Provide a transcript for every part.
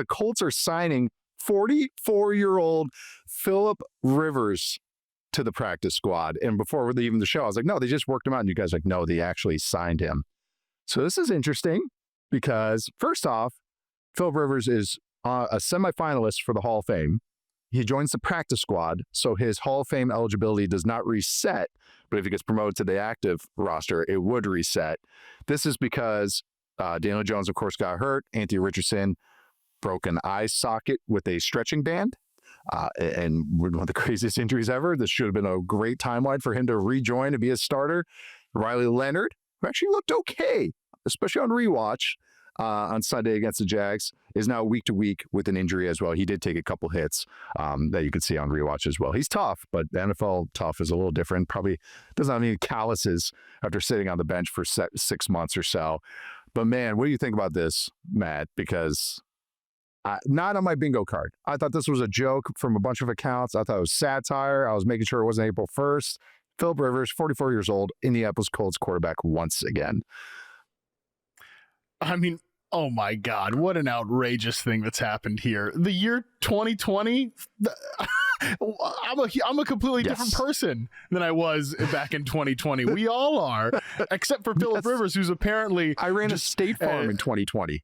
the Colts are signing 44-year-old Philip Rivers to the practice squad. And before even the show, I was like, no, they just worked him out. And you guys are like, no, they actually signed him. So this is interesting because, first off, Philip Rivers is a semifinalist for the Hall of Fame. He joins the practice squad, so his Hall of Fame eligibility does not reset. But if he gets promoted to the active roster, it would reset. This is because Daniel Jones, of course, got hurt. Anthony Richardson broke an eye socket with a stretching band. And one of the craziest injuries ever. This should have been a great timeline for him to rejoin and be a starter. Riley Leonard, who actually looked okay, especially on rewatch on Sunday against the Jags, is now week to week with an injury as well. He did take a couple hits that you could see on rewatch as well. He's tough, but the NFL tough is a little different. Probably doesn't have any calluses after sitting on the bench for 6 months or so. But man, what do you think about this, Matt? Because not on my bingo card. I thought this was a joke from a bunch of accounts. I thought it was satire. I was making sure it wasn't April 1st. Philip Rivers, 44 years old, Indianapolis Colts quarterback once again. I mean, oh my God, what an outrageous thing that's happened here. The year 2020, I'm a completely different person than I was back in 2020. We all are, except for Philip Rivers, who's apparently... I ran a State Farm in 2020.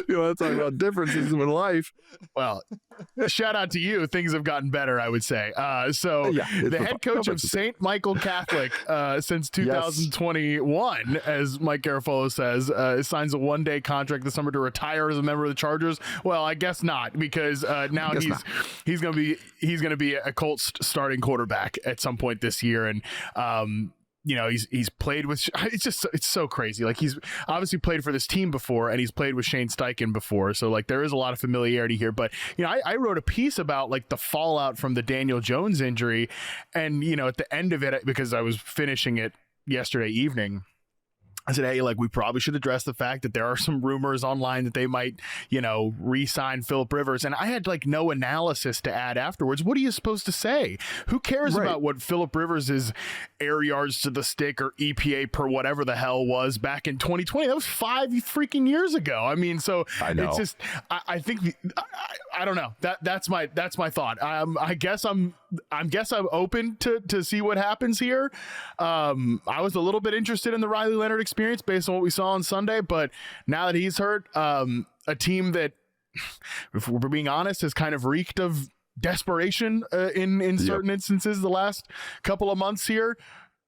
You want to talk about differences in life? Well, shout out to you. Things have gotten better, I would say. The head coach of St. Michael Catholic since 2021, as Mike Garafolo says, signs a one-day contract this summer to retire as a member of the Chargers. Well, I guess not, because now he's going to be a Colts starting quarterback at some point this year, and he's played with, it's so crazy. Like, he's obviously played for this team before, and he's played with Shane Steichen before. So like, there is a lot of familiarity here, but I wrote a piece about like the fallout from the Daniel Jones injury. And, at the end of it, because I was finishing it yesterday evening, I said, hey, like, we probably should address the fact that there are some rumors online that they might, re-sign Philip Rivers. And I had like no analysis to add afterwards. What are you supposed to say? Who cares about what Philip Rivers' air yards to the stick or EPA per whatever the hell was back in 2020? That was 5 freaking years ago. I mean, so it's just, I think, I don't know. That's my thought. I guess I'm open to see what happens here. I was a little bit interested in the Riley Leonard experience based on what we saw on Sunday, but now that he's hurt, a team that, if we're being honest, has kind of reeked of desperation in certain instances the last couple of months here.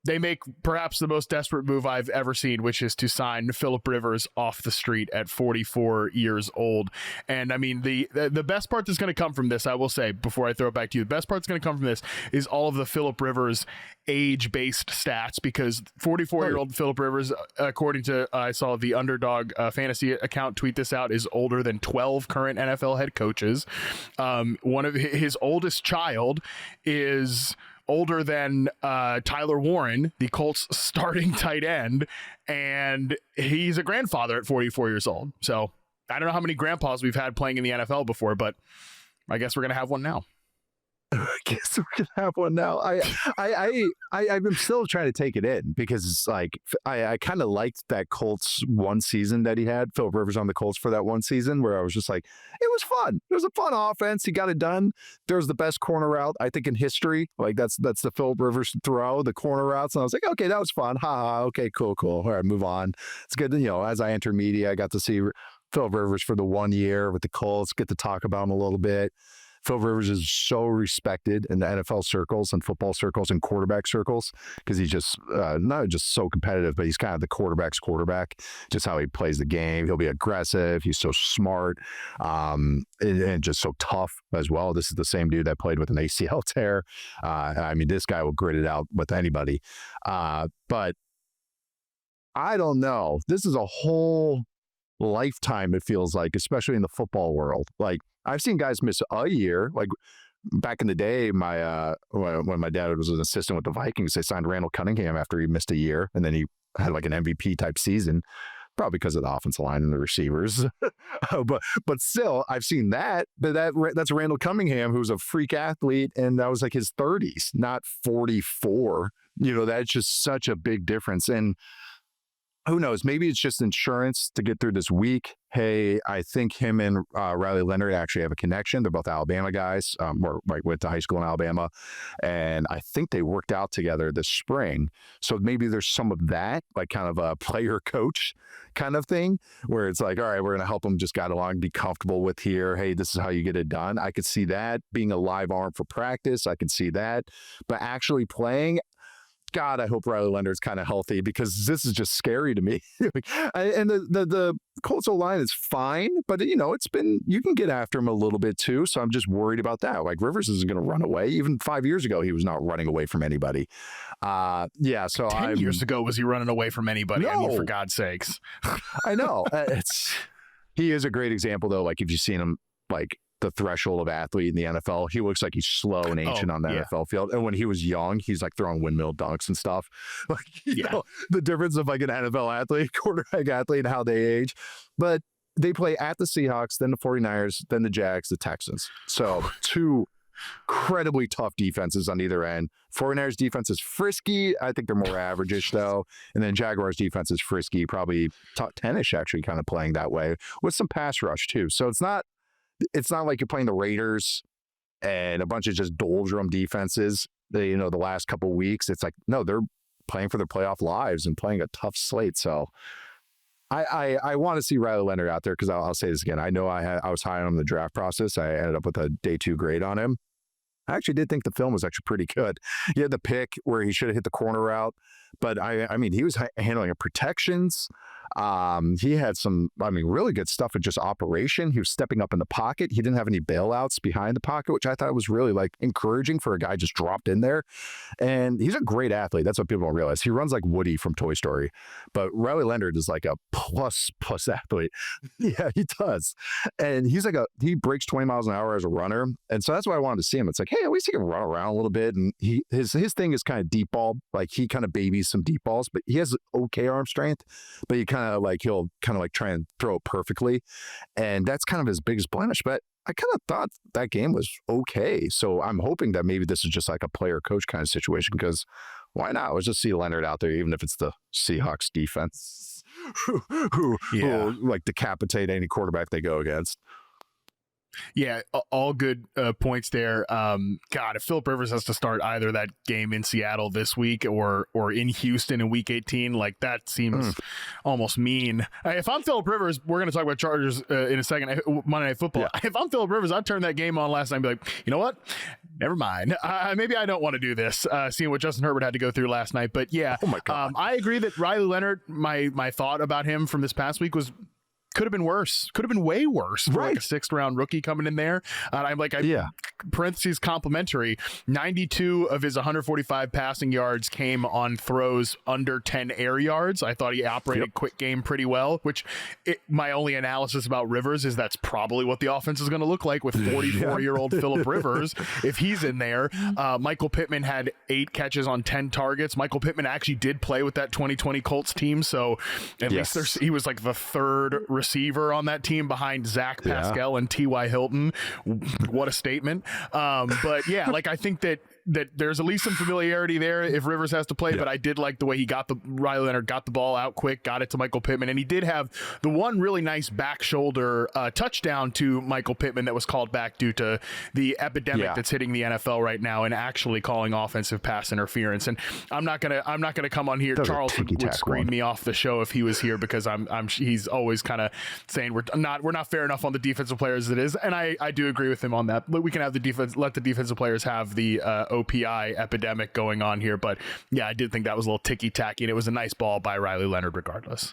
They make perhaps the most desperate move I've ever seen, which is to sign Philip Rivers off the street at 44 years old. And I mean, the best part that's going to come from this, I will say, before I throw it back to you, the best part that's going to come from this is all of the Philip Rivers age-based stats, because 44-year-old Philip Rivers, according to, I saw the Underdog fantasy account tweet this out, is older than 12 current NFL head coaches. One of his oldest child is older than Tyler Warren, the Colts starting tight end, and he's a grandfather at 44 years old. So I don't know how many grandpas we've had playing in the NFL before, but I guess we're going to have one now. I guess we're gonna have one now. I'm still trying to take it in, because it's like I kind of liked that Colts one season that he had, Philip Rivers on the Colts for that one season, where I was just like, it was fun. It was a fun offense. He got it done. There was the best corner route, I think, in history. Like that's the Philip Rivers throw, the corner routes, and I was like, okay, that was fun. Okay, cool. All right, move on. It's good. As I enter media, I got to see Philip Rivers for the 1 year with the Colts, get to talk about him a little bit. Phil Rivers is so respected in the NFL circles and football circles and quarterback circles, because he's just not just so competitive, but he's kind of the quarterback's quarterback, just how he plays the game. He'll be aggressive. He's so smart and just so tough as well. This is the same dude that played with an ACL tear. I mean, this guy will grit it out with anybody. But I don't know. This is a whole lifetime, it feels like, especially in the football world. Like, I've seen guys miss a year. Like back in the day, when my dad was an assistant with the Vikings, they signed Randall Cunningham after he missed a year, and then he had like an MVP type season, probably because of the offensive line and the receivers. but still, I've seen that. But that's Randall Cunningham, who's a freak athlete, and that was like his 30s, not 44. That's just such a big difference. And who knows? Maybe it's just insurance to get through this week. Hey, I think him and Riley Leonard actually have a connection. They're both Alabama guys, or like went to high school in Alabama. And I think they worked out together this spring. So maybe there's some of that, like kind of a player coach kind of thing, where it's like, all right, we're going to help them just get along, be comfortable with here. Hey, this is how you get it done. I could see that being a live arm for practice. I could see that. But actually playing, God, I hope Riley Leonard's kind of healthy, because this is just scary to me. And the Colts O-line is fine, but you can get after him a little bit too. So I'm just worried about that. Like Rivers isn't going to run away. Even 5 years ago, he was not running away from anybody. So 10 years ago, was he running away from anybody? No. I mean, for God's sakes. I know. He is a great example though. Like if you've seen him, like the threshold of athlete in the NFL, he looks like he's slow and ancient on the NFL field. And when he was young, he's like throwing windmill dunks and stuff. Like, you know, the difference of like an NFL athlete, quarterback athlete, and how they age. But they play at the Seahawks, then the 49ers, then the Jags, the Texans. So two incredibly tough defenses on either end. 49ers defense is frisky. I think they're more average-ish though. And then Jaguars defense is frisky, probably top 10-ish actually, kind of playing that way with some pass rush too. So it's not like you're playing the Raiders and a bunch of just doldrum defenses. The last couple of weeks, it's like, no, they're playing for their playoff lives and playing a tough slate. So I want to see Riley Leonard out there, because I'll say this again. I know I was high on him in the draft process. I ended up with a day 2 grade on him. I actually did think the film was actually pretty good. He had the pick where he should have hit the corner route, but I mean, he was handling protections. He had some, really good stuff with just operation. He was stepping up in the pocket. He didn't have any bailouts behind the pocket, which I thought was really like encouraging for a guy just dropped in there. And he's a great athlete. That's what people don't realize. He runs like Woody from Toy Story, but Riley Leonard is like a plus athlete. Yeah, he does. And he's like he breaks 20 miles an hour as a runner. And so that's why I wanted to see him. It's like, hey, at least he can run around a little bit. And his thing is kind of deep ball. Like he kind of babies some deep balls, but he has okay arm strength, but he'll kind of like try and throw it perfectly. And that's kind of his biggest blemish. But I kind of thought that game was okay. So I'm hoping that maybe this is just like a player coach kind of situation, because why not? Let's just see Leonard out there, even if it's the Seahawks defense who like decapitate any quarterback they go against. Yeah, all good points there. God, if Philip Rivers has to start either that game in Seattle this week or in Houston in Week 18, like that seems almost mean. If I'm Philip Rivers, we're going to talk about Chargers in a second. Monday Night Football. Yeah. If I'm Philip Rivers, I'd turn that game on last night and be like, you know what? Never mind. Maybe I don't want to do this, seeing what Justin Herbert had to go through last night. But yeah, oh my God. I agree that Riley Leonard, my thought about him from this past week was, could have been worse. Could have been way worse for like a 6th round rookie coming in there. I'm like, parentheses complimentary. 92 of his 145 passing yards came on throws under 10 air yards. I thought he operated quick game pretty well, which my only analysis about Rivers is that's probably what the offense is going to look like with 44-year-old Phillip Rivers if he's in there. Michael Pittman had 8 catches on 10 targets. Michael Pittman actually did play with that 2020 Colts team, so at least he was like the 3rd receiver on that team behind Zach Pascal and T.Y. Hilton. What a statement. But yeah, like I think that there's at least some familiarity there if Rivers has to play, but I did like the way Riley Leonard got the ball out quick, got it to Michael Pittman, and he did have the one really nice back shoulder touchdown to Michael Pittman that was called back due to the epidemic that's hitting the NFL right now and actually calling offensive pass interference. And I'm not gonna come on here. Charles would screen me off the show if he was here, because he's always kind of saying we're not fair enough on the defensive players as it is, and I do agree with him on that. But we can have let the defensive players have the OPI epidemic going on here. But yeah, I did think that was a little ticky-tacky, and it was a nice ball by Riley Leonard regardless.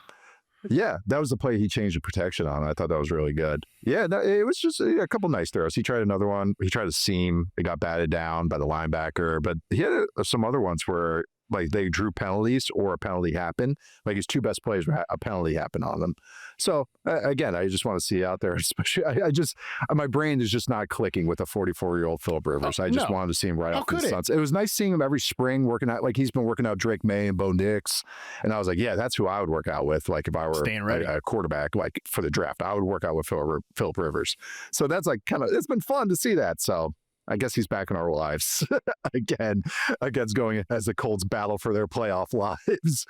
Yeah, that was the play he changed the protection on. I thought that was really good. Yeah, it was just a couple nice throws. He tried another one. He tried a seam. It got batted down by the linebacker. But he had some other ones where like they drew penalties or a penalty happened. Like his 2 best plays were a penalty happened on them. So again, I just want to see out there, especially my brain is just not clicking with a 44-year-old Phillip Rivers. I just wanted to see him right off the stunts. It was nice seeing him every spring working out. Like he's been working out Drake May and Bo Nix. And I was like, yeah, that's who I would work out with. Like if I were a quarterback, like for the draft, I would work out with Phillip Rivers. So that's like it's been fun to see that. So I guess he's back in our lives again against going as the Colts battle for their playoff lives.